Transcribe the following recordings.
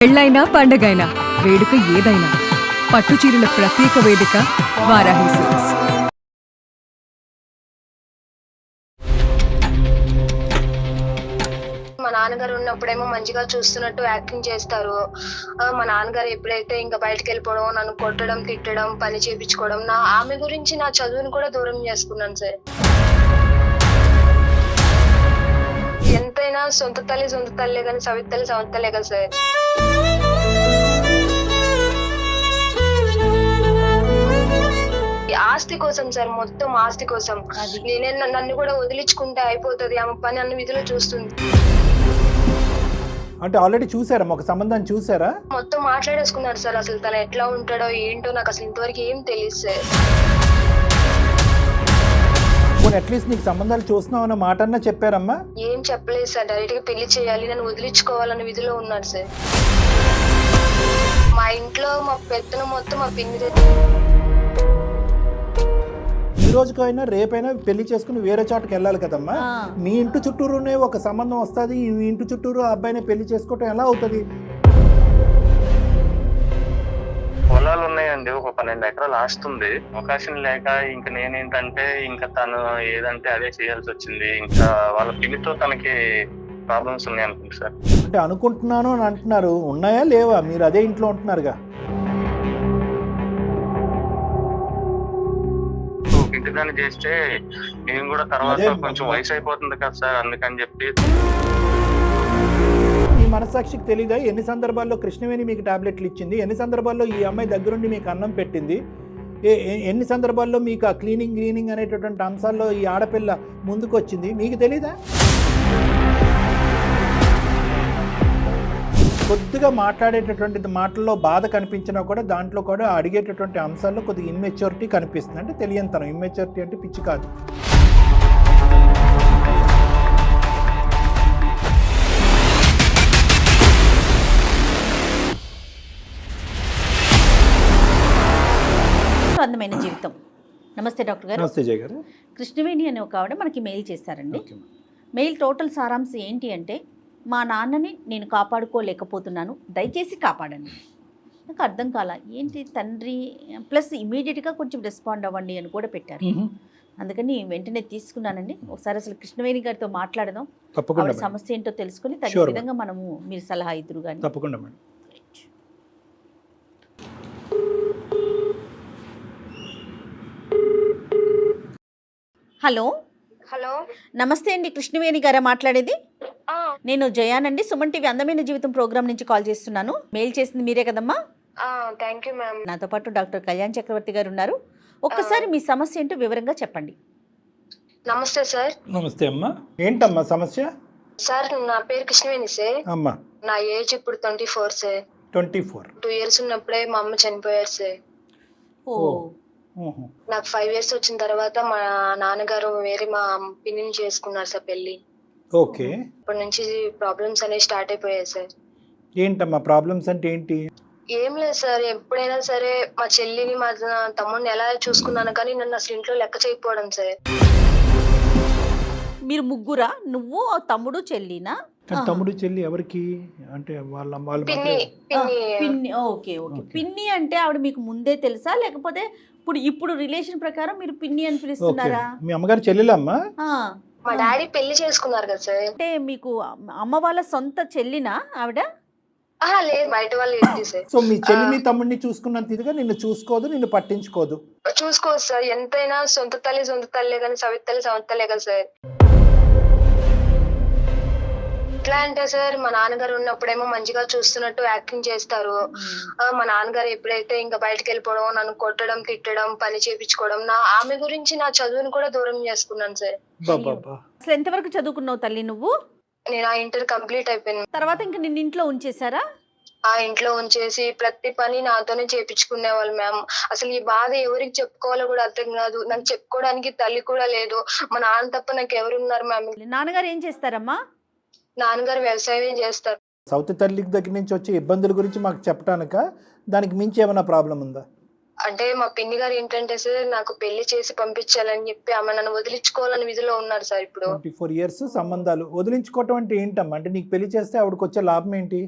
పెళ్ళైనా పండగైనా వేడుక ఏదైనా పట్టుచీరల ప్రత్యేక వేదిక వారాహి సిల్క్స్. మా నాన్నగారు ఉన్నప్పుడేమో మంచిగా చూస్తున్నట్టు యాక్టింగ్ చేస్తారు. మా నాన్నగారు ఎప్పుడైతే ఇంకా బయటకు వెళ్ళిపోవడం, నన్ను కొట్టడం, తిట్టడం, పని చేపించుకోవడం, ఆమె గురించి నా చదువుని కూడా దూరం చేసుకున్నాను సార్. ఎంతైనా సొంత తల్లే కానీ సవిత తల్లే కదా సార్. ఆస్తి కోసం సార్, మొత్తం ఆస్తి కోసం. నేనే నన్ను కూడా వదిలించుకుంటే అయిపోతుంది, ఆమె పని అన్ని విధులు చూస్తుంది. అంటే ఆల్రెడీ చూసారా, ఒక సంబంధాన్ని చూసారా? మొత్తం మాట్లాడేసుకున్నారు సార్. అసలు తను ఎట్లా ఉంటాడో ఏంటో నాకు అసలు ఇంతవరకు ఏం తెలియదు సార్. అట్లీస్ట్ నీకు సంబంధాలు చూస్తున్నావు అన్న మాట అన్నా చెప్పారమ్మా? ఏం చెప్పలేదు సార్. డైరెక్ట్ గా పెళ్లి చేయాలి, నన్ను వదిలించుకోవాలన్న విధిలో ఉన్నారు సార్. మా ఇంట్లో మా పెత్తనం మొత్తం మా పిన్ని. ఈ రోజుకైనా రేపైనా పెళ్లి చేసుకుని వేరే చోటకి వెళ్ళాలి కదమ్మా. మీ ఇంటి చుట్టూరునే ఒక సంబంధం వస్తుంది, మీ ఇంటి చుట్టూరు ఆ అబ్బాయిని పెళ్లి చేసుకోవటం ఎలా అవుతుంది? పొలాలు ఉన్నాయండి, ఒక 12 ఎకరాలు ఆస్తుంది. అవకాశం లేక ఇంకా నేనేంటంటే ఇంకా తను ఏదంటే అదే చేయాల్సి వచ్చింది. ఇంకా వాళ్ళ పిల్లితో తనకి ప్రాబ్లమ్స్ ఉన్నాయి అనుకుంటా సార్. అంటే అనుకుంటున్నాను అని అంటున్నారు, ఉన్నాయా లేవా? మీరు అదే ఇంట్లో ఉంటున్నారుగా. ఇంటి దాన్ని చేస్తే నేను కూడా తర్వాత కొంచెం వయసు అయిపోతుంది కదా సార్, అందుకని చెప్పి. మీ మనస్సాక్షికి తెలీదా ఎన్ని సందర్భాల్లో కృష్ణవేణి మీకు టాబ్లెట్లు ఇచ్చింది, ఎన్ని సందర్భాల్లో ఈ అమ్మాయి దగ్గరుండి మీకు అన్నం పెట్టింది, ఎన్ని సందర్భాల్లో మీకు ఆ క్లీనింగ్ అనేటటువంటి అంశాల్లో ఈ ఆడపిల్ల ముందుకు వచ్చింది, మీకు తెలీదా? కొద్దిగా మాట్లాడేటటువంటి మాటల్లో బాధ కనిపించినా కూడా దాంట్లో కూడా అడిగేటటువంటి అంశాల్లో కొద్దిగా ఇమ్మెచ్యూరిటీ కనిపిస్తుంది. అంటే తెలియనితనం. ఇమ్మెచ్యూరిటీ అంటే పిచ్చి కాదు. అందమైన జీవితం. నమస్తే డాక్టర్ గారు. నమస్తే జయ గారు. కృష్ణవేణి అనే ఒక ఆవిడ మనకి మెయిల్ చేశారండి. మెయిల్ టోటల్ సారాంశం ఏంటి అంటే, మా నాన్నని నేను కాపాడుకోలేకపోతున్నాను, దయచేసి కాపాడండి. నాకు అర్థం కాల, ఏంటి తండ్రి ప్లస్ ఇమీడియట్గా కొంచెం రెస్పాండ్ అవ్వండి అని కూడా పెట్టారు. అందుకని వెంటనే తీసుకున్నానండి. ఒకసారి అసలు కృష్ణవేణి గారితో మాట్లాడదాం, ఆవిడ సమస్య ఏంటో తెలుసుకుని తగిన విధంగా మనము మీరు సలహా ఇద్దరు కానీ. తప్పకుండా మేడం. హలో హలో, నమస్తే అండి, కృష్ణవేణి గారా మాట్లాడేది? నేను జయానండి, సుమన్ టీవీ అందమైన జీవితం ప్రోగ్రామ్ నుంచి కాల్ చేస్తున్నాను. మెయిల్ చేసింది మీరే కదమ్మా? Thank you ma'am. నాతో పాటు డాక్టర్ కళ్యాణ్ చక్రవర్తి గారు ఉన్నారు. ఒక్కసారి మీ సమస్య ఏంటో వివరంగా చెప్పండి. నమస్తే సార్. నమస్తే అమ్మా. ఏంటమ్మా సమస్య? సార్ నా పేరు కృష్ణవేణి సార్. అమ్మా, నా ఏజ్ ఇప్పుడు 24 సార్. 24. 2 years ఉన్నప్పుడే మా అమ్మ చనిపోయారు సార్. నాకు 5 years వచ్చిన తర్వాత మా నాన్నగారు వేరే మా పిన్నిని చేసుకున్నారు సార్ పెళ్లి. ఓకే. ఇప్పటి నుంచి ప్రాబ్లమ్స్ అనేవి స్టార్ట్ అయిపోయాయి సార్. ఏంటమ్మా ప్రాబ్లమ్స్ అంటే ఏంటి? ఏం లేదు సార్, ఎప్పుడైనా సరే మా చెల్లిని మా తమ్ముడిని ఎలా చూసుకున్నాను కానీ నన్ను అసలు ఇంట్లో లెక్క చేయకపోవడం సార్. మీరు ముగ్గురా? నువ్వు తమ్ముడు చెల్లినా? తమ్ముడు చెల్లి ఎవరికి? అంటే వాళ్ళ పిన్ని. పిన్ని. Okay okay. పిన్ని అంటే ఆవిడ మీకు ముందే తెలుసా, లేకపోతే ఇప్పుడు రిలేషన్ ప్రకారం మీరు పిన్ని అని పిలుస్తున్నారా? మీ అమ్మగారు చెల్లెలమ్మా? మా డాడీ పెళ్లి చేసుకున్నారు కదా సార్. అంటే మీకు అమ్మ వాళ్ళ సొంత చెల్లినా ఆవిడ? లేదు, బయట వాళ్ళు ఏంటి సార్. సో మీ చెల్లిని తమ్ముడిని చూసుకున్నంత ఇదిగా నిన్ను చూసుకోదు, నిన్ను పట్టించుకోదు. చూసుకోవచ్చు సార్. ఎంతైనా సొంత తల్లే కానీ సవిత తల్లే కదా సార్. ఎట్లా అంటే సార్, మా నాన్నగారు ఉన్నప్పుడేమో మంచిగా చూస్తున్నట్టు యాక్టింగ్ చేస్తారు. మా నాన్నగారు ఎప్పుడైతే ఇంకా బయటకు వెళ్ళిపోవడం, నన్ను కొట్టడం, తిట్టడం, పని చేపించుకోవడం, ఆమె గురించి నా చదువుని కూడా దూరం చేసుకున్నాను సార్. అసలు ఎంతవరకు చదువుకున్నావు తల్లి నువ్వు? నేను ఆ ఇంటర్ కంప్లీట్ అయిపోయింది. తర్వాత ఇంకా నిన్న ఇంట్లో ఉంచేసారా? ఆ ఇంట్లో ఉంచేసి ప్రతి పని నాతోనే చేపించుకునేవాళ్ళు మ్యామ్. అసలు ఈ బాధ ఎవరికి చెప్పుకోవాలో కూడా అర్థం కాదు. నాకు చెప్పుకోవడానికి తల్లి కూడా లేదు. మా నాన్న తప్ప నాకు ఎవరున్నారు మ్యామ్. నాన్నగారు ఏం చేస్తారమ్మా? నాన్నగారు వ్యవసాయం చేస్తారు. సౌత్ తల్లి దగ్గర నుంచి వచ్చే ఇబ్బందుల గురించి మాకు చెప్పడానిక, దానికి మించి ఏమైనా ప్రాబ్లం ఉందా? అంటే మా పిన్ని గారు ఏంటంటే సార్, నాకు పెళ్లి చేసి పంపించాలని చెప్పి ఆమె నన్ను వదిలించుకోవాలని విధిలో ఉన్నారు సార్. ఇప్పుడు 24 years సంబంధాలు వదిలించుకోవటం అంటే ఏంటమ్మా? అంటే నీకు పెళ్లి చేస్తే ఆవిడకి వచ్చే లాభం ఏంటి?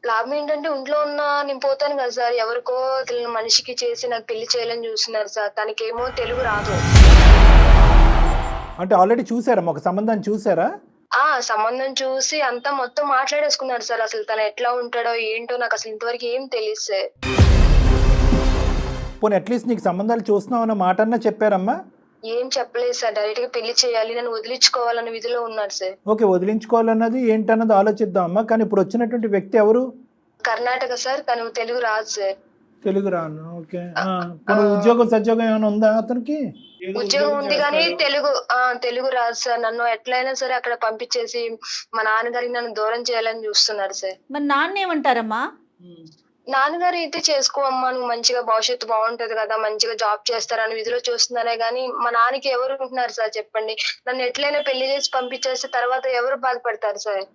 లాభం ఏంటంటే ఇంట్లో ఉన్న నేను పోతాను కదా సార్, ఎవరికో తెలియని మనిషికి చేసి నాకు పెళ్లి చేయాలని చూస్తున్నారు సార్. తనకేమో తెలుగు రాదు. అంటే ఆల్రెడీ చూసారా, ఒక సంబంధాన్ని చూసారా? సంబంధం చూసి అంతా మొత్తం మాట్లాడేసుకున్నారు సార్. అసలు తను ఎట్లా ఉంటాడో ఏంటో నాకు అసలు ఇంతవరకు ఏం తెలియదు సార్. పోనీ అట్లీస్ట్ నీకు సంబంధాలు చూస్తున్నావు అన్న మాట అన్నా చెప్పారమ్మా? ఏం చెప్పలేదు సార్. డైరెక్ట్ గా పెళ్లి చేయాలి, నన్ను వదిలించుకోవాలన్న విధిలో ఉన్నారు సార్. ఓకే, వదిలించుకోవాలన్నది ఏంటన్నది ఆలోచిద్దాం అమ్మా. కానీ ఇప్పుడు వచ్చినటువంటి వ్యక్తి ఎవరు? కర్ణాటక సార్, తను తెలుగు రాదు సార్. తెలుగు రాను. ఓకే. పోనీ ఉద్యోగం సద్యోగం ఏమైనా ఉందా అతనికి? ఉద్యోగం ఉంది కానీ తెలుగు రాదు సార్. నన్ను ఎట్లయినా సరే అక్కడ పంపించేసి మా నాన్నగారికి నన్ను దూరం చేయాలని చూస్తున్నారు సార్. మరి నాన్న ఏమంటారమ్మా? నాన్నగారు అయితే చేసుకోమ్మా, నువ్వు మంచిగా భవిష్యత్తు బాగుంటది కదా, మంచిగా జాబ్ చేస్తారని విధిలో చూస్తున్నారే గానీ మా నాన్నకి ఎవరు ఉంటున్నారు సార్ చెప్పండి. నన్ను ఎట్లయినా పెళ్లి చేసి పంపించేస్తే తర్వాత ఎవరు బాధపడతారు సార్?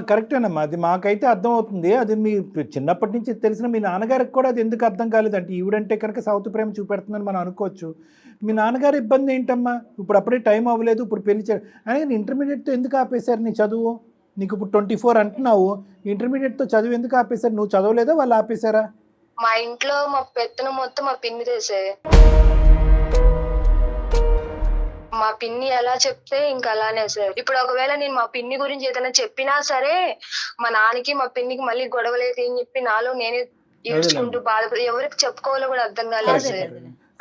కరెక్టేనమ్మా, అది మాకైతే అర్థం అవుతుంది. అది మీ చిన్నప్పటి నుంచి తెలిసిన మీ నాన్నగారికి కూడా అది ఎందుకు అర్థం కాలేదంటే ఈవిడంటే కనుక సౌత్ ప్రేమ చూపెడుతుందని మనం అనుకోవచ్చు. మీ నాన్నగారి ఇబ్బంది ఏంటమ్మా? ఇప్పుడు అప్పుడే టైం అవ్వలేదు, ఇప్పుడు పెళ్లి అని ఇంటర్మీడియట్తో ఎందుకు ఆపేశారు నీ చదువు? నీకు ఇప్పుడు 24 అంటున్నావు, ఇంటర్మీడియట్తో చదువు ఎందుకు ఆపేశారు? నువ్వు చదవలేదా, వాళ్ళు ఆపేశారా? మా ఇంట్లో మా పెత్తనం మొత్తం మా పిన్ని చేసే. మా పిన్ని ఎలా చెప్తే ఇంకా అలానే సార్. ఇప్పుడు ఒకవేళ నేను మా పిన్ని గురించి ఏదైనా చెప్పినా సరే మా నాన్నకి మా పిన్నికి మళ్ళీ గొడవలేదు అని చెప్పి నాలో నేనే ఏడ్చుకుంటూ బాధపడి ఎవరికి చెప్పుకోవాలో కూడా అర్థం కాలేదు సార్.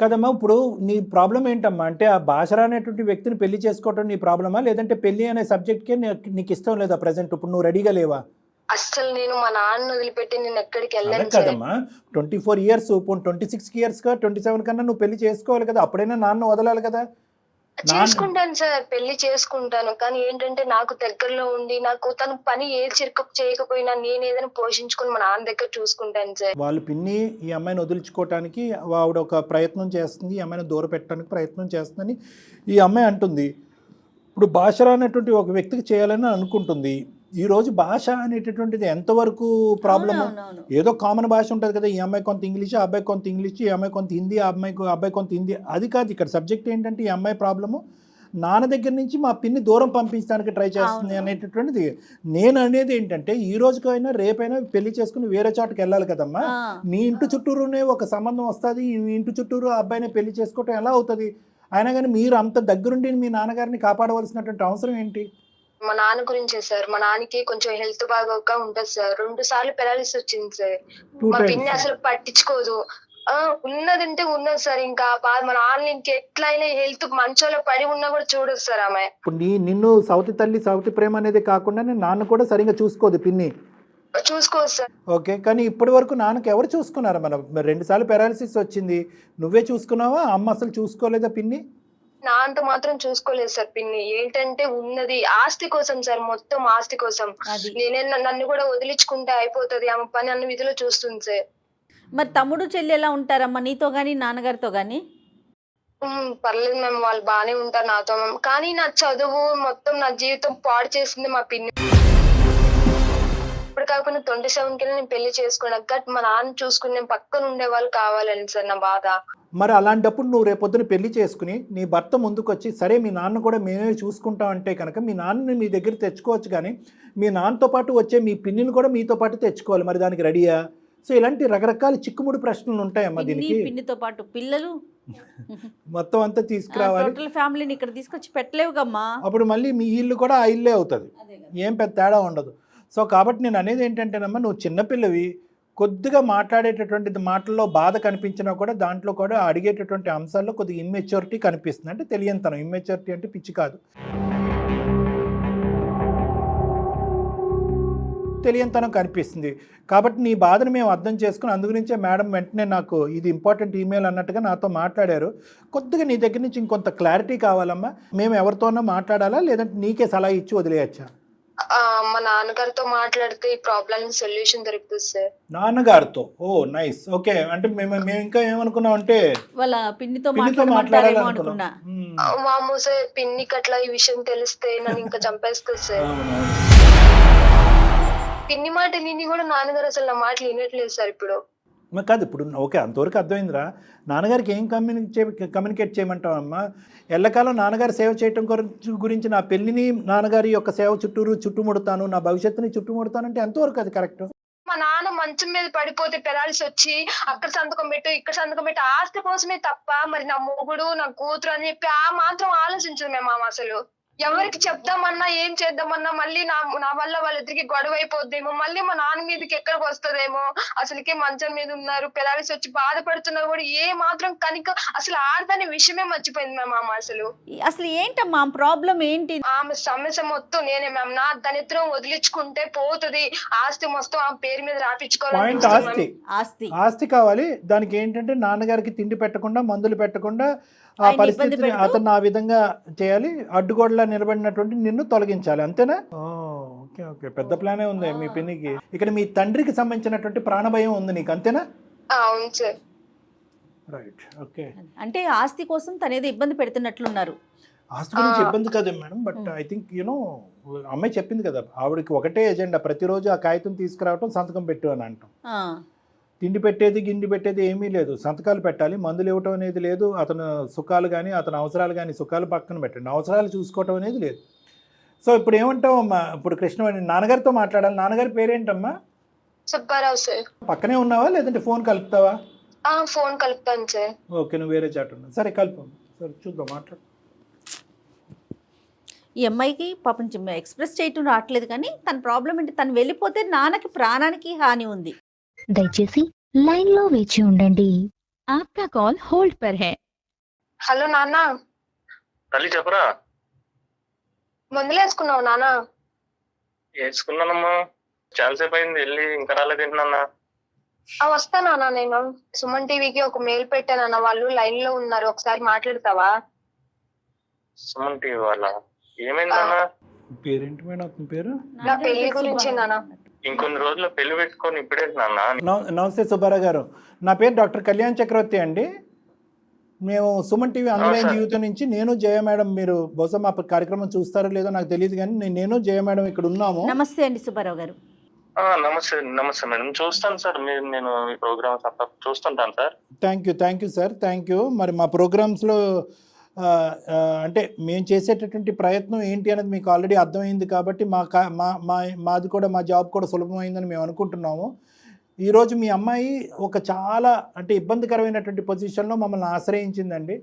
కదమ్మా, ఇప్పుడు నీ ప్రాబ్లం ఏంటమ్మా? అంటే ఆ భాష అనేటువంటి వ్యక్తిని పెళ్లి చేసుకోవటం నీ ప్రాబ్లమా, లేదంటే పెళ్లి అనే సబ్జెక్ట్కే నీకు ఇష్టం లేదా ప్రజెంట్? ఇప్పుడు నువ్వు రెడీగా లేవా? అస్సలు నేను మా నాన్న వదిలిపెట్టి నేను ఎక్కడికి వెళ్ళాను కదమ్మా. 24 ఇయర్స్, 26 ఇయర్స్ 27 కన్నా నువ్వు పెళ్లి చేసుకోవాలి కదా, అప్పుడైనా నాన్న వదలాలి కదా. చేసుకుంటాను సార్, పెళ్లి చేసుకుంటాను. కానీ ఏంటంటే నాకు దగ్గరలో ఉండి నాకు తను పని ఏది చేయకపోయినా నేను ఏదైనా పోషించుకుని మా నాన్న దగ్గర చూసుకుంటాను సార్. వాళ్ళు పిన్ని ఈ అమ్మాయిని వదిలించుకోవటానికి ఆవిడ ఒక ప్రయత్నం చేస్తుంది, ఈ అమ్మాయిని దూరం పెట్టడానికి ప్రయత్నం చేస్తుందని ఈ అమ్మాయి అంటుంది. ఇప్పుడు భాష అనేటువంటి ఒక వ్యక్తికి చేయాలని అనుకుంటుంది. ఈరోజు భాష అనేటటువంటిది ఎంతవరకు ప్రాబ్లము? ఏదో కామన్ భాష ఉంటుంది కదా, ఈ అమ్మాయి కొంత ఇంగ్లీష్, ఆ అబ్బాయి కొంత ఇంగ్లీష్, ఈ అమ్మాయి కొంత హిందీ, ఆ అబ్బాయి కొంత హిందీ. అది కాదు ఇక్కడ సబ్జెక్ట్. ఏంటంటే ఈ అమ్మాయి ప్రాబ్లము నాన్న దగ్గర నుంచి మా పిన్ని దూరం పంపించడానికి ట్రై చేస్తుంది అనేటటువంటిది. నేను అనేది ఏంటంటే ఈ రోజుకైనా రేపైనా పెళ్లి చేసుకుని వేరే చోటకి వెళ్ళాలి కదమ్మా. మీ ఇంటి చుట్టూరునే ఒక సంబంధం వస్తుంది, మీ ఇంటి చుట్టూరు అబ్బాయిని పెళ్లి చేసుకోవటం ఎలా అవుతుంది? అయినా కానీ మీరు అంత దగ్గరుండి మీ నాన్నగారిని కాపాడవలసినటువంటి అవసరం ఏంటి? మా నాన్న గురించే సార్. మా నాన్నకి కొంచెం హెల్త్ బాగోక ఉంటది సార్. 2 సార్లు పెరాలిసిస్ వచ్చింది సార్. మా పిన్ని అసలు పట్టించుకోదు. ఉన్నదంటే ఉన్నది సార్. ఇంకా మా నాన్న ఇంకెట్లయినా హెల్త్ మంచంలో పడి ఉన్నా కూడా చూడదు సార్ ఆమె. ఇప్పుడు నిన్ను సౌతి తల్లి సౌతి ప్రేమ అనేది కాకుండా నాన్న కూడా సరిగ్గా చూసుకోదు పిన్ని. చూసుకోదు సార్. ఓకే, కానీ ఇప్పటి వరకు నాన్నకి ఎవరు చూసుకున్నారా? మనం 2 సార్లు పెరాలిసిస్ వచ్చింది, నువ్వే చూసుకున్నావా? అమ్మ అసలు చూసుకోలేదా పిన్ని? నాన్నతో మాత్రం చూసుకోలేదు సార్ పిన్ని. ఏంటంటే ఉన్నది ఆస్తి కోసం సార్, మొత్తం ఆస్తి కోసం. నన్ను కూడా వదిలించుకుంటే అయిపోతుంది ఆమె పని అన్న విధిలో చూస్తుంది సార్. మరి తమ్ముడు చెల్లి ఎలా ఉంటారమ్మా నీతో గానీ నాన్నగారితో గానీ? పర్లేదు మ్యామ్, వాళ్ళు బాగానే ఉంటారు నాతో మ్యామ్. కానీ నా చదువు మొత్తం నా జీవితం పాడు చేసింది మా పిన్ని. ఇప్పుడు కాకుండా 27కి నేను పెళ్లి చేసుకున్నాక మా నాన్న చూసుకుని నేను పక్కన ఉండే వాళ్ళు కావాలని సార్ నా బాధ. మరి అలాంటప్పుడు నువ్వు రేపొద్దున పెళ్లి చేసుకుని నీ భర్త ముందుకు వచ్చి సరే మీ నాన్న కూడా మేమే చూసుకుంటాం అంటే కనుక మీ నాన్నని మీ దగ్గర తెచ్చుకోవచ్చు. కానీ మీ నాన్నతో పాటు వచ్చే మీ పిన్నిని కూడా మీతో పాటు తెచ్చుకోవాలి. మరి దానికి రెడీయా? సో ఇలాంటి రకరకాల చిక్కుముడి ప్రశ్నలు ఉంటాయమ్మా దీనికి. పిన్నితో పాటు పిల్లలు మొత్తం అంతా తీసుకురావాలి. టోటల్ ఫ్యామిలీని ఇక్కడ తీసుకొచ్చి పెట్టలేవుగమ్మా. అప్పుడు మళ్ళీ మీ ఇల్లు కూడా ఆ ఇల్లే అవుతుంది, ఏం పెద్ద తేడా ఉండదు. సో కాబట్టి నేను అనేది ఏంటంటేనమ్మా, నువ్వు చిన్నపిల్లవి, కొద్దిగా మాట్లాడేటటువంటి మాటల్లో బాధ కనిపించినా కూడా దాంట్లో కూడా అడిగేటటువంటి అంశాల్లో కొద్దిగా ఇమ్మెచ్యూరిటీ కనిపిస్తుంది. అంటే తెలియనితనం. ఇమ్మెచ్యూరిటీ అంటే పిచ్చి కాదు, తెలియనితనం కనిపిస్తుంది. కాబట్టి నీ బాధను మేము అర్థం చేసుకుని అందుగురించే మేడం వెంటనే నాకు ఇది ఇంపార్టెంట్ ఈమెయిల్ అన్నట్టుగా నాతో మాట్లాడారు. కొద్దిగా నీ దగ్గర నుంచి ఇంకొంత క్లారిటీ కావాలమ్మా. మేము ఎవరితోనో మాట్లాడాలా, లేదంటే నీకే సలహా ఇచ్చి వదిలేయచ్చా? మా నాన్నగారితో మాట్లాడితే ఈ ప్రాబ్లం సొల్యూషన్ దొరుకుతుంది సార్. నాన్నగారితో? ఓ నైస్. ఓకే, అంటే మేము ఇంకా ఏమనుకున్నాం అంటే వాళ్ళ పిన్నితో మాట్లాడాలనుకున్నా. మామూ సార్, పిన్నికి అట్లా ఈ విషయం తెలిస్తే నన్ను ఇంకా చంపేస్తుంది సార్. పిన్ని మాట విని కూడా నాన్నగారు అసలు నా మాటలు వినట్లేదు సార్ ఇప్పుడు. మరి కాదు ఇప్పుడు ఓకే అంతవరకు అర్థమైందిరా. నాన్నగారికి ఏం కమ్యూనికేట్ చేయమంటావమ్మా? ఎల్లకాలం నాన్నగారు సేవ చేయటం గురించి నా పెళ్ళిని నాన్నగారి యొక్క సేవ చుట్టుముడతాను, నా భవిష్యత్తుని చుట్టుముడతానంటే ఎంతవరకు అది కరెక్ట్? మా నాన్న మంచం మీద పడిపోతే పెరాల్సి వచ్చి అక్కడ సంతకం పెట్టు ఇక్కడ సంతకం పెట్టు ఆస్తి కోసమే తప్ప మరి నా మొగుడు నా కూతురు అని చెప్పి ఆ మాత్రం ఆలోచించదు మేము అసలు. ఎవరికి చెప్దామన్నా ఏం చేద్దామన్నా మళ్ళీ నా వల్ల వాళ్ళిద్దరికి గొడవ అయిపోద్దేమో, మళ్ళీ మా నాన్న మీదకి ఎక్కడికి వస్తుందేమో, అసలుకే మంచం మీద ఉన్నారు పెరాలిసి వచ్చి బాధపడుతున్నారు కూడా ఏ మాత్రం కనుక అసలు ఆడదాని విషయమే మర్చిపోయింది మ్యామ్ అసలు. అసలు ఏంటమ్మా ప్రాబ్లం ఏంటి? ఆమె సమస్య మొత్తం నేనే మ్యామ్. నా దరిద్రం వదిలించుకుంటే పోతుంది, ఆస్తి మొత్తం ఆమె పేరు మీద రాపించుకోవాలి. ఆస్తి కావాలి. దానికి ఏంటంటే నాన్నగారికి తిండి పెట్టకుండా మందులు పెట్టకుండా ఆ పరిస్థితిని అతను ఆ విధంగా చేయాలి, అడ్డుగోడలా నిలబడినటువంటి నిన్ను తొలగించాలి, అంతేనా? ఓకే ఓకే, పెద్ద ప్లానే ఉంది మీ పిన్నికి. ఇక్కడ మీ తండ్రికి సంబంధించినటువంటి ప్రాణభయం ఉంది నీకు, అంతేనా? అవును సార్. Right, okay. అంటే ఆస్తి కోసం తనేదో ఇబ్బంది పెడుతున్నట్లున్నారు. ఆస్తి గురించి ఇబ్బంది కదే మేడం, బట్ ఐ థింక్ అమ్మాయి చెప్పింది కదా, ఆవిడకి ఒకటే ఎజెండా, ప్రతిరోజు ఆ కాగితం తీసుకురావటం సంతకం పెట్టు అని అంటాం. తిండి పెట్టేది గిండి పెట్టేది ఏమీ లేదు, సంతకాలు పెట్టాలి, మందులు ఇవ్వటం అనేది లేదు, అతను సుఖాలు కానీ అతని అవసరాలు కానీ, సుఖాలు పక్కన పెట్టండి, అవసరాలు చూసుకోవటం అనేది లేదు. సో ఇప్పుడు ఏమంటావు అమ్మా? ఇప్పుడు కృష్ణవేణి నాన్నగారితో మాట్లాడాలి. నాన్నగారి పేరేంటమ్మా? సుబ్బారావు సార్. పక్కనే ఉన్నావా లేదంటే ఫోన్ కలుపుతావా? ఫోన్ కలుపుతాను సార్. ఓకే, నువ్వు వేరే చాట్ ఉన్నావు, సరే కలుపు, సరే చూద్దాం, మాట్లాడు. ఈ అమ్మాయికి పాపం ఎక్స్ప్రెస్ చేయటం రావట్లేదు, కానీ తన ప్రాబ్లం ఏంటి, తను వెళ్ళిపోతే నాన్నకి ప్రాణానికి హాని ఉంది. దయచేసి లైన్ లో వేచి ఉండండి, आपका कॉल होल्ड पर है. హలో నాన్న. తల్లి చెప్పరా. మందులు వేసుకున్నావు నాన్న? వేసుకున్నానమ్మా, చాలాసేపు అయింది వెళ్ళి, ఇంకా రాలేదేంటన్నా? వస్తా నాన్న. నేను సుమన్ టీవీకి ఒక మెయిల్ పెట్టానన్న, వాళ్ళు లైన్ లో ఉన్నారు, ఒకసారి మాట్లాడతావా? సుమన్ టీవీ వాళ్ళ? ఏమైందన్నా? పేరేంటి మేడం అతని పేరు? నా పెళ్లి గురించి నాన్న. ఇంకొన్ని రోజుల్లో పెళ్లి పెట్టుకొని ఇప్పుడే నాన్న. నమస్తే సుబ్బారావు గారు, నా పేరు డాక్టర్ కళ్యాణ్ చక్రవర్తి అండి. మేము సుమన్ టీవీ ఆన్లైన్ జీవితం నుంచి, నేను జయ మేడం, మీరు బహుశా మా కార్యక్రమం చూస్తారో లేదో నాకు తెలియదు, కానీ నేను జయ మేడం ఇక్కడ ఉన్నాము. నమస్తే అండి సుబ్బారావు గారు. నమస్తే మేడం, చూస్తాను సార్, నేను మీ ప్రోగ్రామ్స్ చూస్తుంటాను sir. Thank you sir, thank you. మరి మా ప్రోగ్రామ్స్లో అంటే మేము చేసేటటువంటి ప్రయత్నం ఏంటి అనేది మీకు ఆల్రెడీ అర్థమైంది కాబట్టి మాది కూడా, మా జాబ్ కూడా సులభమైందని మేము అనుకుంటున్నాము. ఈరోజు మీ అమ్మాయి ఒక చాలా అంటే ఇబ్బందికరమైనటువంటి పొజిషన్లో మమ్మల్ని ఆశ్రయించిందండి.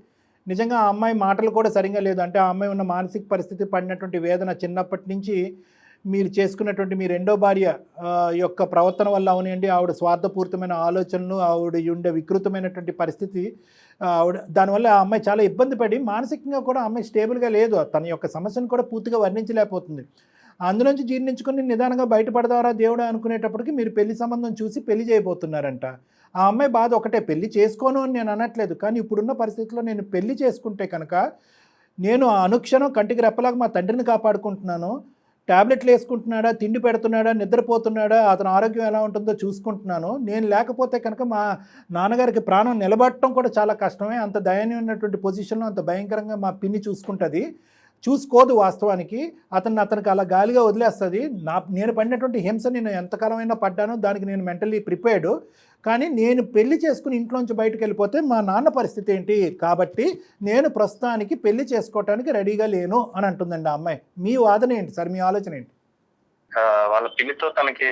నిజంగా ఆ అమ్మాయి మాటలు కూడా సరిగా లేదు. అంటే ఆ అమ్మాయి ఉన్న మానసిక పరిస్థితి, పడినటువంటి వేదన, చిన్నప్పటి నుంచి మీరు చేసుకున్నటువంటి మీ రెండో భార్య యొక్క ప్రవర్తన వల్ల అవనండి, ఆవిడ స్వార్థపూరితమైన ఆలోచనలు, ఆవిడ ఉండే వికృతమైనటువంటి పరిస్థితి, ఆవిడ దానివల్ల ఆ అమ్మాయి చాలా ఇబ్బంది పడి మానసికంగా కూడా ఆ అమ్మాయి స్టేబుల్గా లేదు, తన యొక్క సమస్యను కూడా పూర్తిగా వర్ణించలేకపోతుంది. అందులోంచి జీర్ణించుకొని నిదానంగా బయటపడతారా దేవుడు అనుకునేటప్పటికి మీరు పెళ్లి సంబంధం చూసి పెళ్లి చేయబోతున్నారంట. ఆ అమ్మాయి బాధ ఒకటే, పెళ్లి చేసుకోను అని నేను అనట్లేదు, కానీ ఇప్పుడున్న పరిస్థితుల్లో నేను పెళ్లి చేసుకుంటే కనుక నేను ఆ అనుక్షణం కంటికి రెప్పలాగా మా తండ్రిని కాపాడుకుంటున్నాను, ట్యాబ్లెట్లు వేసుకుంటున్నాడా, తిండి పెడుతున్నాడా, నిద్రపోతున్నాడా, అతని ఆరోగ్యం ఎలా ఉంటుందో చూసుకుంటున్నాను. నేను లేకపోతే కనుక మా నాన్నగారికి ప్రాణం నిలబడటం కూడా చాలా కష్టమే. అంత దయనీయమైనటువంటి పొజిషన్లో అంత భయంకరంగా మా పిన్ని చూసుకోదు వాస్తవానికి. అతనికి అలా గాలిగా వదిలేస్తుంది. నేను పడినటువంటి హింస నేను ఎంతకాలమైనా పడ్డానో దానికి నేను మెంటల్లీ ప్రిపేర్డ్. కానీ నేను పెళ్లి చేసుకుని ఇంట్లోంచి బయటకు వెళ్ళిపోతే మా నాన్న పరిస్థితి ఏంటి, కాబట్టి నేను ప్రస్తుతానికి పెళ్లి చేసుకోవటానికి రెడీగా లేను అని అంటుందండి ఆ అమ్మాయి. మీ వాదన ఏంటి సార్, మీ ఆలోచన ఏంటి? వాళ్ళ పిన్నితో తనకి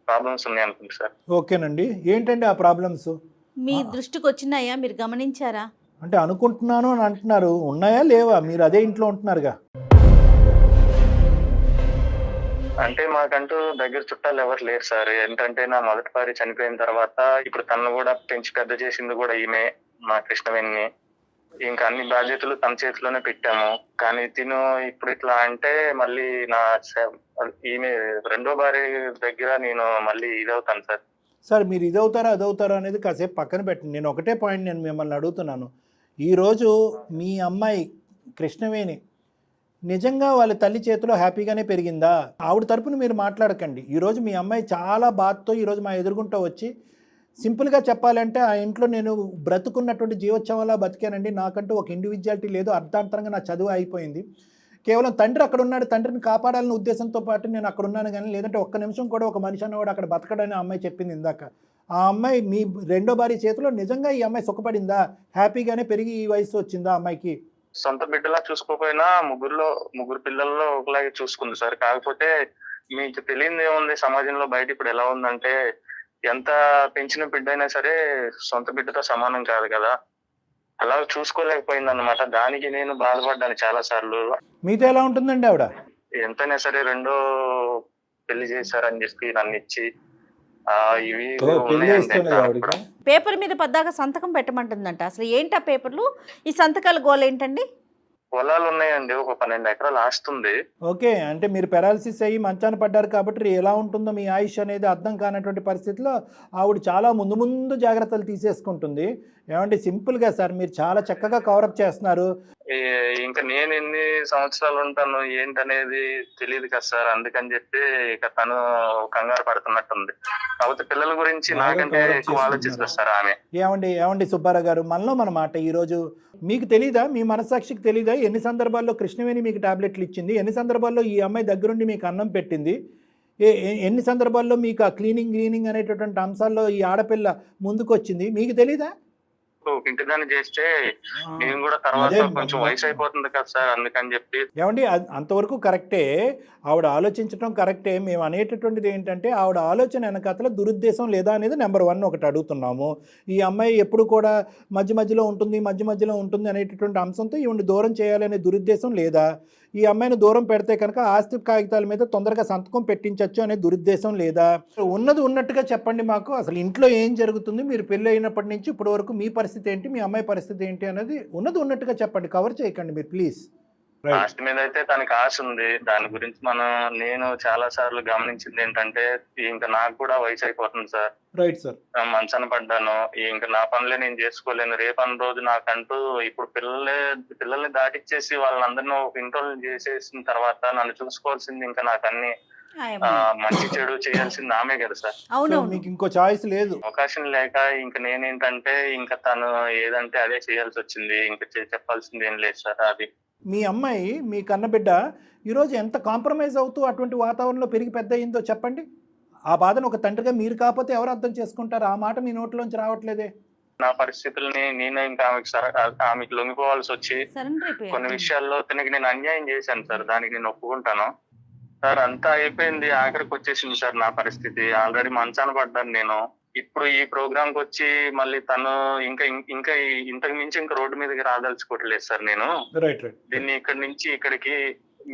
ప్రాబ్లమ్స్ ఉన్నాయి అనుకుంటా సార్. ఓకేనండి, ఏంటండి ఆ ప్రాబ్లమ్స్? మీ దృష్టికి వచ్చినాయా, మీరు గమనించారా? అంటే అనుకుంటున్నాను అని అంటున్నారు, ఉన్నాయా లేవా? మీరు అదే ఇంట్లో ఉంటున్నారుగా. అంటే మాకంటూ దగ్గర చుట్టాలు ఎవరు లేరు సార్. ఏంటంటే నా మొదటి భార్య చనిపోయిన తర్వాత ఇప్పుడు తను కూడా పెంచి పెద్ద చేసింది కూడా ఈమె, మా కృష్ణవేణిని. ఇంకా అన్ని బాధ్యతలు తన చేతిలోనే పెట్టాము. కానీ తిను ఇప్పుడు ఇట్లా అంటే మళ్ళీ ఈమె రెండో భార్య దగ్గర నేను మళ్ళీ ఇదవుతాను సార్. సార్ మీరు ఇదవుతారా అదవుతారా అనేది కాసేపు పక్కన పెట్టండి. నేను ఒకటే పాయింట్ నేను మిమ్మల్ని అడుగుతున్నాను. ఈరోజు మీ అమ్మాయి కృష్ణవేణి నిజంగా వాళ్ళ తల్లి చేతిలో హ్యాపీగానే పెరిగిందా? ఆవిడ తరపున మీరు మాట్లాడకండి. ఈరోజు మీ అమ్మాయి చాలా బాధతో ఈరోజు మా ఎదురుగుంటూ వచ్చి, సింపుల్గా చెప్పాలంటే ఆ ఇంట్లో నేను బ్రతుకున్నటువంటి జీవోత్సవంలా బతికానండి, నాకంటూ ఒక ఇండివిజువాలిటీ లేదు, అర్ధాంతరంగా నా చదువు అయిపోయింది, కేవలం తండ్రి అక్కడ ఉన్నాడు, తండ్రిని కాపాడాలనే ఉద్దేశంతో పాటు నేను అక్కడ ఉన్నాను, కానీ లేదంటే ఒక్క నిమిషం కూడా ఒక మనిషి అన్నవాడు అక్కడ బతకడని అమ్మాయి చెప్పింది ఇందాక. ఆ అమ్మాయి మీ రెండో భార్య చేతిలో నిజంగా ఈ అమ్మాయి సుఖపడిందా? హ్యాపీగానే పెరిగి ఈ వయసు వచ్చిందా అమ్మాయికి? సొంత బిడ్డలా చూసుకోకపోయినా ముగ్గురు పిల్లల్లో ఒకలాగే చూసుకుంది సార్. కాకపోతే మీకు తెలియదు ఏముంది, సమాజంలో బయట ఇప్పుడు ఎలా ఉందంటే ఎంత పెంచిన బిడ్డ అయినా సరే సొంత బిడ్డతో సమానం కాదు కదా, అలా చూసుకోలేకపోయింది అనమాట. దానికి నేను బాధపడ్డాను చాలా సార్లు. మీతో ఎలా ఉంటుందండి ఆవిడ? ఎంతైనా సరే రెండో పెళ్లి చేశారని చెప్పి నన్ను ఇచ్చి ఇవి పెళ్లి ఉన్నాయండి చేస్తున్నది ఇంకా ఆవిడకి? కూడా. పేపర్ మీద పద్దాక సంతకం పెట్టమంటుందంట. అసలు ఏంటా పేపర్లు, ఈ సంతకాల గోల్ ఏంటండి? పొలాలు ఉన్నాయండి, ఒక 12 ఎకరాలు ఆస్తుంది. ఓకే, అంటే మీరు పెరాలసిస్ అయ్యి మంచాన పడ్డారు కాబట్టి ఎలా ఉంటుందో మీ ఆయుష్ అనేది అర్థం కానటువంటి పరిస్థితిలో ఆవిడ చాలా ముందు జాగ్రత్తలు తీసేసుకుంటుంది. ఏమంటే సింపుల్గా సార్ మీరు చాలా చక్కగా కవరప్ చేస్తున్నారు. ఇంకా నేను ఎన్ని సంవత్సరాలు ఉంటాను ఏంటనేది తెలియదు కదా సార్, అందుకని చెప్పి ఇక తను కంగారు పడుతున్నట్టుంది. కాకపోతే పిల్లల గురించి బాగా నాకంటే cover up ఎక్కువ ఆలోచిస్తారు సార్ ఆమె. ఏమండి సుబ్బారావు గారు, మనలో మన మాట ఈరోజు మీకు తెలీదా, మీ మనస్సాక్షికి తెలీదా ఎన్ని సందర్భాల్లో కృష్ణవేణి మీకు టాబ్లెట్లు ఇచ్చింది, ఎన్ని సందర్భాల్లో ఈ అమ్మాయి దగ్గరుండి మీకు అన్నం పెట్టింది, ఎన్ని సందర్భాల్లో మీకు ఆ క్లీనింగ్ అనేటటువంటి అంశాల్లో ఈ ఆడపిల్ల ముందుకు వచ్చింది, మీకు తెలీదా? ఇంటి దాన్ని చేస్తే నేను కూడా తర్వాత అదే కొంచెం వయసు అయిపోతుంది కదా సార్, అందుకని చెప్పి. ఏమండి అంతవరకు కరెక్టే, ఆవిడ ఆలోచించడం కరెక్టే. మేము అనేటటువంటిది ఏంటంటే ఆవిడ ఆలోచన వెనకాతల దురుద్దేశం లేదా అనేది నెంబర్ 1 ఒకటి అడుగుతున్నాము. ఈ అమ్మాయి ఎప్పుడు కూడా మధ్యలో ఉంటుంది అనేటటువంటి అంశంతో ఈవిడ దూరం చేయాలనే దురుద్దేశం లేదా, ఈ అమ్మాయిని దూరం పెడితే కనుక ఆస్తి కాగితాల మీద తొందరగా సంతకం పెట్టించవచ్చు అనే దురుద్దేశం లేదా? ఉన్నది ఉన్నట్టుగా చెప్పండి మాకు. అసలు ఇంట్లో ఏం జరుగుతుంది, మీరు పెళ్ళి అయినప్పటి నుంచి ఇప్పటి వరకు మీ పరిస్థితి ఏంటి, మీ అమ్మాయి పరిస్థితి ఏంటి అనేది ఉన్నది ఉన్నట్టుగా చెప్పండి, కవర్ చేయకండి మీరు ప్లీజ్. ఆస్తి మీద అయితే తనకి ఆశ ఉంది. దాని గురించి నేను చాలా సార్లు గమనించింది ఏంటంటే ఇంకా నాకు కూడా వయసు అయిపోతుంది సార్. Right sir. మంచాన పడ్డాను, ఇంకా నా పనులే నేను చేసుకోలేను. రేపన్న రోజు నాకంటూ ఇప్పుడు పిల్లల్ని దాటిచ్చేసి వాళ్ళందరినీ ఒక ఇంట్లో చేసేసిన తర్వాత నన్ను చూసుకోవాల్సింది ఇంకా నాకన్నీ మంచి చెడు చేయాల్సింది ఆమె కదా సార్. అవునవును, మీకు ఇంకో చాయిస్ లేదు. అవకాశం లేక ఇంకా నేనేంటంటే ఇంకా తను ఏదంటే అదే చేయాల్సి వచ్చింది. ఇంకా చెప్పాల్సింది ఏం లేదు సార్. అది మీ అమ్మాయి మీ కన్నబిడ్డ ఈరోజు ఎంత కాంప్రమైజ్ అవుతూ అటువంటి వాతావరణంలో పెరిగి పెద్ద అయిందో చెప్పండి. ఆ బాధను ఒక తండ్రిగా మీరు కాకపోతే ఎవరు అర్థం చేసుకుంటారు? ఆ మాట మీ నోట్లోంచి రావట్లేదే. నా పరిస్థితుల్ని నేను ఇంకా ఆమెకి లొంగిపోవాల్సి వచ్చి కొన్ని విషయాల్లో తనకి నేను అన్యాయం చేశాను సార్. దానికి నేను ఒప్పుకుంటాను సార్. అంతా అయిపోయింది, ఆఖరికి వచ్చేసింది సార్ నా పరిస్థితి. ఆల్రెడీ మంచాన పడ్డాను నేను. ఇప్పుడు ఈ ప్రోగ్రామ్ కి వచ్చి మళ్ళీ తను ఇంకా ఇంతకు మించి ఇంకా రోడ్డు మీదకి రాదలుచుకోవట్లేదు సార్. నేను దీన్ని ఇక్కడి నుంచి ఇక్కడికి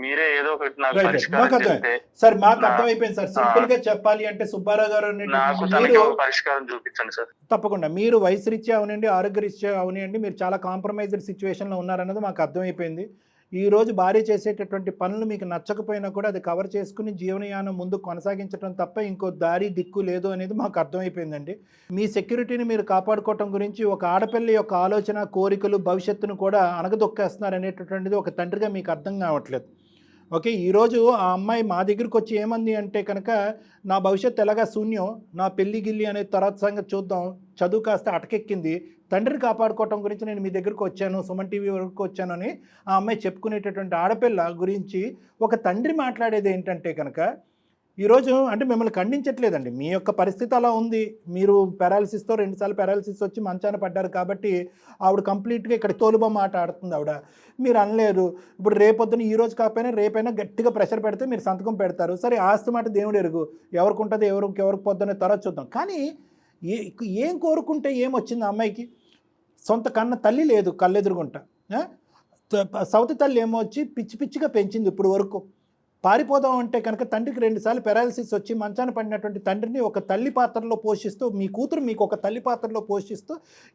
మీరే ఏదో ఒకటి నాకు పరిష్కారం చెప్తే. సార్ మాకు అర్థమైపోయింది సార్. సింపుల్ గా చెప్పాలి అంటే సుబ్బారావు గారు నాకు తనకి ఒక పరిష్కారం చూపించండి సార్. తప్పకుండా. మీరు వయసు రీత్యా అవనండి, ఆరోగ్య రీత్యా అవనండి, మీరు చాలా కాంప్రమైజ్డ్ సిచ్యువేషన్ లో ఉన్నారన్నది మాకు అర్థమైపోయింది. ఈ రోజు భార్య చేసేటటువంటి పనులు మీకు నచ్చకపోయినా కూడా అది కవర్ చేసుకుని జీవనయానం ముందు కొనసాగించడం తప్ప ఇంకో దారి దిక్కు లేదు అనేది మాకు అర్థమైపోయిందండి. మీ సెక్యూరిటీని మీరు కాపాడుకోవటం గురించి ఒక ఆడపిల్ల యొక్క ఆలోచన, కోరికలు, భవిష్యత్తును కూడా అణగదొక్కేస్తున్నారు అనేటటువంటిది ఒక తండ్రిగా మీకు అర్థం కావట్లేదు. ఓకే, ఈరోజు ఆ అమ్మాయి మా దగ్గరికి వచ్చి ఏమంది అంటే కనుక నా భవిష్యత్తు ఎలాగా శూన్యం, నా పెళ్లి గిల్లి అనే తర్వాత సంగతి చూద్దాం, చదువు కాస్త అటకెక్కింది, తండ్రిని కాపాడుకోవటం గురించి నేను మీ దగ్గరకు వచ్చాను, సుమన్ టీవీ వరకు వచ్చాను అని ఆ అమ్మాయి చెప్పుకునేటటువంటి ఆడపిల్ల గురించి ఒక తండ్రి మాట్లాడేది ఏంటంటే కనుక ఈరోజు అంటే మిమ్మల్ని ఖండించట్లేదండి, మీ యొక్క పరిస్థితి అలా ఉంది. మీరు పారాలసిస్తో 2 సార్లు పారాలసిస్ వచ్చి మంచాన పడ్డారు కాబట్టి ఆవిడ కంప్లీట్గా ఇక్కడ తోలుబొమ్మ ఆట ఆడుతుంది ఆవిడ. మీరు అనలేరు. ఇప్పుడు రేపొద్దున ఈ రోజు కాకపోయినా రేపైనా గట్టిగా ప్రెషర్ పెడితే మీరు సంతకం పెడతారు. సరే ఆస్తి మాట దేవుడు ఎరుగు, ఎవరికి ఉంటుంది ఎవరికి పొద్దున్న తర్వాత చూద్దాం. కానీ ఏం కోరుకుంటే ఏమొచ్చింది ఆ అమ్మాయికి? సొంత కన్న తల్లి లేదు కళ్ళెదురుగుంట, సౌతి తల్లి ఏమో వచ్చి పిచ్చిగా పెంచింది ఇప్పుడు వరకు. పారిపోదాం అంటే కనుక తండ్రికి 2 సార్లు పారాలసిస్ వచ్చి మంచాన పడినటువంటి తండ్రిని ఒక తల్లి పాత్రలో పోషిస్తూ, మీ కూతురు మీకు ఒక తల్లి పాత్రలో పోషిస్తూ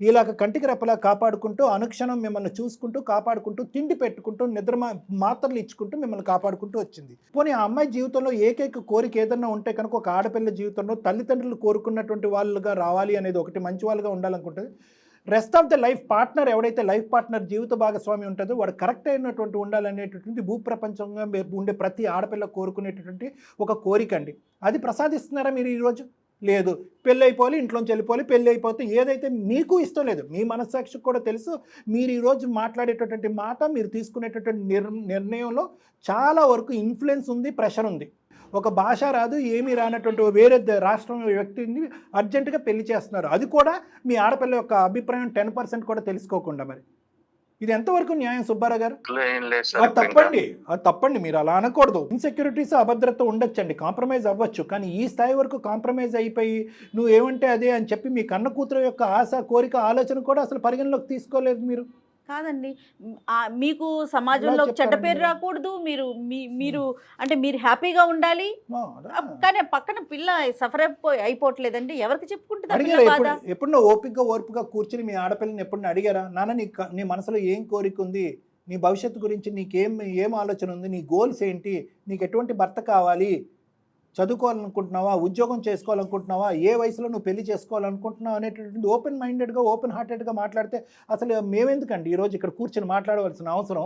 ఇలాగ కంటికి రెప్పలా కాపాడుకుంటూ, అనుక్షణం మిమ్మల్ని చూసుకుంటూ కాపాడుకుంటూ, తిండి పెట్టుకుంటూ, నిద్ర మాత్రలు ఇచ్చుకుంటూ మిమ్మల్ని కాపాడుకుంటూ వచ్చింది. పోనీ ఆ అమ్మాయి జీవితంలో ఏకైక కోరిక ఏదన్నా ఉంటే కనుక ఒక ఆడపిల్ల జీవితంలో తల్లిదండ్రులు కోరుకున్నటువంటి వాళ్ళుగా రావాలి అనేది ఒకటి, మంచి వాళ్ళుగా ఉండాలనుకుంటుంది. Rest of the life partner ఎవడైతే లైఫ్ పార్ట్నర్ జీవిత భాగస్వామి ఉంటుందో వాడు కరెక్ట్ అయినటువంటి ఉండాలనేటటువంటి భూప్రపంచంగా ఉండే ప్రతి ఆడపిల్ల కోరుకునేటటువంటి ఒక కోరిక అండి. అది ప్రసాదిస్తున్నారా మీరు ఈరోజు? లేదు. పెళ్ళి అయిపోవాలి, ఇంట్లోంచి వెళ్ళిపోవాలి, పెళ్ళి అయిపోతే ఏదైతే మీకు ఇష్టం లేదు, మీ మనస్సాక్షికి కూడా తెలుసు. మీరు ఈరోజు మాట్లాడేటటువంటి మాట, మీరు తీసుకునేటటువంటి నిర్ణయంలో చాలా వరకు ఇన్ఫ్లుయెన్స్ ఉంది, ప్రెషర్ ఉంది. ఒక భాష రాదు ఏమీ రానటువంటి వేరే రాష్ట్రం వ్యక్తిని అర్జెంటుగా పెళ్లి చేస్తున్నారు. అది కూడా మీ ఆడపిల్ల యొక్క అభిప్రాయం 10% కూడా తెలుసుకోకుండా. మరి ఇది ఎంతవరకు న్యాయం సుబ్బారావు గారు? అసలు ఏం లేదు సార్. అది తప్పండి, మీరు అలా అనకూడదు. ఇన్సెక్యూరిటీస్, అభద్రత ఉండొచ్చండి, కాంప్రమైజ్ అవ్వచ్చు, కానీ ఈ స్థాయి వరకు కాంప్రమైజ్ అయిపోయి నువ్వు ఏమంటే అదే అని చెప్పి మీ కన్న కూతురు యొక్క ఆశ, కోరిక, ఆలోచన కూడా అసలు పరిగణలోకి తీసుకోలేదు మీరు. కాదండి, మీకు సమాజంలో చెడ్డ పేరు రాకూడదు, మీరు అంటే మీరు హ్యాపీగా ఉండాలి, కానీ పక్కన పిల్ల సఫర్ అయిపోవట్లేదండి. ఎవరికి చెప్పుకుంటుంది అడిగారా ఎప్పుడు ఓపికగా కూర్చుని మీ ఆడపిల్లని ఎప్పుడు అడిగారా, నాన్న నీ మనసులో ఏం కోరిక ఉంది, నీ భవిష్యత్తు గురించి ఏం ఆలోచన ఉంది, నీ గోల్స్ ఏంటి, నీకు ఎటువంటి భర్త కావాలి, చదువుకోవాలనుకుంటున్నావా, ఉద్యోగం చేసుకోవాలనుకుంటున్నావా, ఏ వయసులో నువ్వు పెళ్లి చేసుకోవాలనుకుంటున్నావు అనేటటువంటి ఓపెన్ మైండెడ్గా, ఓపెన్ హార్టెడ్గా మాట్లాడితే అసలు మేమెందుకండి ఈరోజు ఇక్కడ కూర్చొని మాట్లాడవలసిన అవసరం?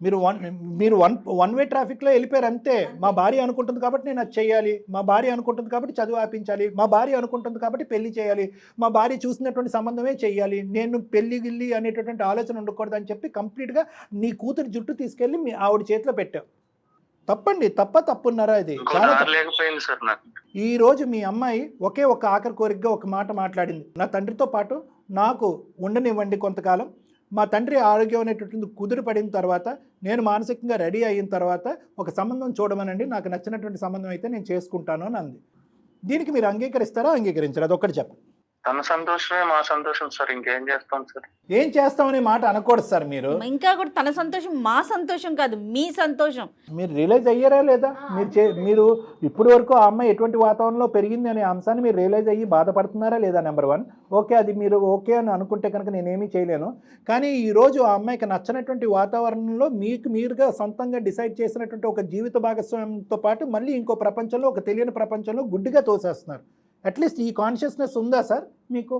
మీరు వన్ వే ట్రాఫిక్లో వెళ్ళిపోయారు అంతే. మా భార్య అనుకుంటుంది కాబట్టి నేను అది చేయాలి, మా భార్య అనుకుంటుంది కాబట్టి చదువు ఆపించాలి, మా భార్య అనుకుంటుంది కాబట్టి పెళ్లి చేయాలి, మా భార్య చూసినటువంటి సంబంధమే చేయాలి, నేను పెళ్లి గిల్లి అనేటటువంటి ఆలోచన ఉండకూడదు అని చెప్పి కంప్లీట్గా నీ కూతురు జుట్టు తీసుకెళ్ళి మీ ఆవిడ చేతిలో పెట్టావు. తప్పండి, తప్పున్నారా? ఇది చాలా లేకపోయింది సార్. నాకు ఈ రోజు మీ అమ్మాయి ఒకే ఒక ఆఖరి కోరికగా ఒక మాట మాట్లాడింది, నా తండ్రితో పాటు నాకు ఉండనివ్వండి కొంతకాలం, మా తండ్రి ఆరోగ్యం అనేటటువంటి కుదురు పడిన తర్వాత, నేను మానసికంగా రెడీ అయిన తర్వాత ఒక సంబంధం చూడమనండి, నాకు నచ్చినటువంటి సంబంధం అయితే నేను చేసుకుంటాను అని అంది. దీనికి మీరు అంగీకరిస్తారా, అంగీకరించారు? అదొక్కటి చెప్పండి. తన సంతోషమే మా సంతోషం సార్, ఇంకేం చేస్తాం సార్? ఏం చేస్తామనే మాట అనకూడదు సార్. మీరు ఇంకా కూడా తన సంతోషం మా సంతోషం కాదు, మీ సంతోషం. మీరు రియలైజ్ అయ్యారా లేదా? మీరు ఇప్పటి వరకు ఆ అమ్మాయి ఎటువంటి వాతావరణంలో పెరిగింది అనే అంశాన్ని మీరు రియలైజ్ అయ్యి బాధపడుతున్నారా లేదా? నెంబర్ 1. ఓకే, అది మీరు ఓకే అని అనుకుంటే కనుక నేనేమీ చేయలేను. కానీ ఈరోజు ఆ అమ్మాయికి నచ్చినటువంటి వాతావరణంలో మీరుగా సొంతంగా డిసైడ్ చేసినటువంటి ఒక జీవిత భాగస్వామ్యంతో పాటు మళ్ళీ ఇంకో ప్రపంచంలో, ఒక తెలియని ప్రపంచంలో గుడ్డిగా తోసేస్తున్నారు. అట్లీస్ట్ ఈ కాన్షియస్నెస్ ఉందా సార్ మీకు?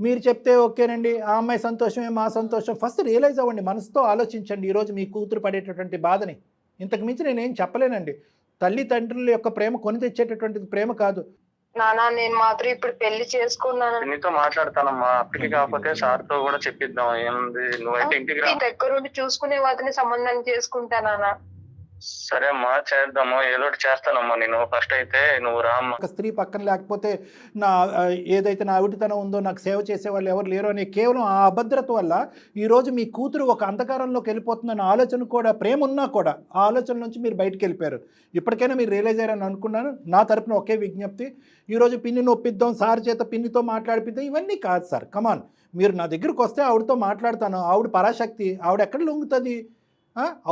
మీరు చెప్తే ఓకేనండి, ఆ అమ్మాయి సంతోషమే మా సంతోషం. ఫస్ట్ రియలైజ్ అవ్వండి, మనసుతో ఆలోచించండి ఈరోజు మీ కూతురు పడేటటువంటి బాధని. ఇంతకు మించి నేనేం చెప్పలేనండి. తల్లిదండ్రుల యొక్క ప్రేమ కొని తెచ్చేటటువంటిది ప్రేమ కాదు. నానా నేను మాత్రం ఇప్పుడు పెళ్లి చేసుకున్నాను. నీతో మాట్లాడతానమ్మా, అప్పటికి కాకపోతే సార్ తో కూడా చెప్పిద్దాం. ఏముంది, నువ్వైతే ఇంటికి రా. దగ్గర ఉండి చూసుకునే వాటిని సంబంధం చేసుకుంటానా? సరే అమ్మా, చేద్దాము, ఏదో ఒకటి చేస్తానమ్మా. నేను ఫస్ట్ అయితే నువ్వు రా అమ్మా. ఒక స్త్రీ పక్కన లేకపోతే ఏదైతే నా అవిటితనం ఉందో, నాకు సేవ చేసే వాళ్ళు ఎవరు లేరు అనే కేవలం ఆ అభద్రత వల్ల ఈరోజు మీ కూతురు ఒక అంధకారంలోకి వెళ్ళిపోతుందన్న ఆలోచన కూడా, ప్రేమ ఉన్నా కూడా ఆ ఆలోచన నుంచి మీరు బయటకు వెళ్ళిపోయారు. ఇప్పటికైనా మీరు రియలైజ్ అయ్యారని అనుకున్నాను. నా తరపున ఒకే విజ్ఞప్తి, ఈరోజు పిన్నిని ఒప్పిద్దాం, సార్ చేత పిన్నితో మాట్లాడిపిద్దాం, ఇవన్నీ కాదు సార్. కమాన్, మీరు నా దగ్గరకు వస్తే ఆవిడతో మాట్లాడతాను. ఆవిడ పరాశక్తి, ఆవిడ ఎక్కడ లొంగుతుంది,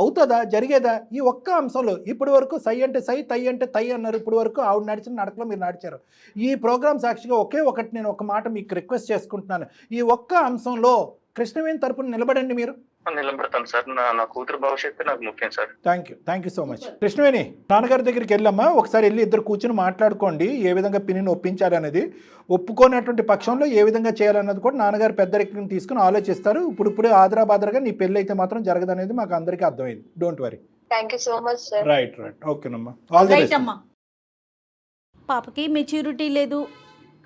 అవుతుందా, జరిగేదా? ఈ ఒక్క అంశంలో ఇప్పటి వరకు సై అంటే సై, తై అంటే తై అన్నారు. ఇప్పుడు వరకు ఆవిడ నడిచిన నడకలో మీరు నడిచారు. ఈ ప్రోగ్రామ్ సాక్షిగా ఒకే ఒకటి నేను ఒక మాట మీకు రిక్వెస్ట్ చేసుకుంటున్నాను. ఈ ఒక్క అంశంలో కృష్ణవేణి తరపున నిలబడండి. మీరు నిలబడతాను సార్. నా కూతురు భవిష్యత్తు నాకు ముఖ్యం sir. Thank you so much. Krishnaveni, నాన్నగారి దగ్గరికి వెళ్ళమ్మా, ఒకసారి వెళ్ళి ఇద్దరు కూర్చుని మాట్లాడుకోండి. ఏ విధంగా పిన్నిని ఒప్పించాలనేది, ఒప్పుకోనటువంటి పక్షంలో ఏ విధంగా చేయాలన్నది కూడా నాన్నగారు పెద్దరికం తీసుకుని ఆలోచిస్తారు. ఇప్పుడే ఆదరాబాదరగా నీ పెళ్ళి అయితే మాత్రం జరగదనేది మాకు అందరికీ అర్థమైంది. Don't worry. Thank you so much sir. Right, ఓకేనమ్మా, ఆల్ ది బెస్ట్ అమ్మా. పాపకి మెచ్యూరిటీ లేదు,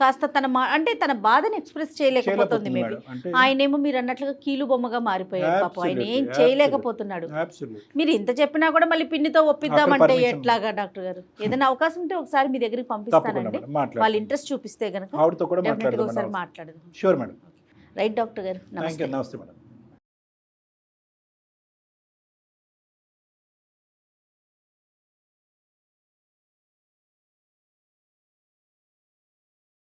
కాస్త తన బాధని ఎక్స్ప్రెస్ చేయలేకపోతుంది. మేబీ ఆయనేమో మీరు అన్నట్లుగా కీలు బొమ్మగా మారిపోయాడు. పాపం ఆయన ఏం చేయలేకపోతున్నాడు. మీరు ఇంత చెప్పినా కూడా మళ్ళీ పిన్నితో ఒప్పిద్దామంటే ఎట్లాగా డాక్టర్ గారు? ఏదైనా అవకాశం ఉంటే ఒకసారి మీ దగ్గరికి పంపిస్తానండి. వాళ్ళు ఇంట్రెస్ట్ చూపిస్తే గనక ఒకసారి మాట్లాడదాం. Sure madam. రైట్ డాక్టర్ గారు, నమస్తే. నమస్తే మేడం.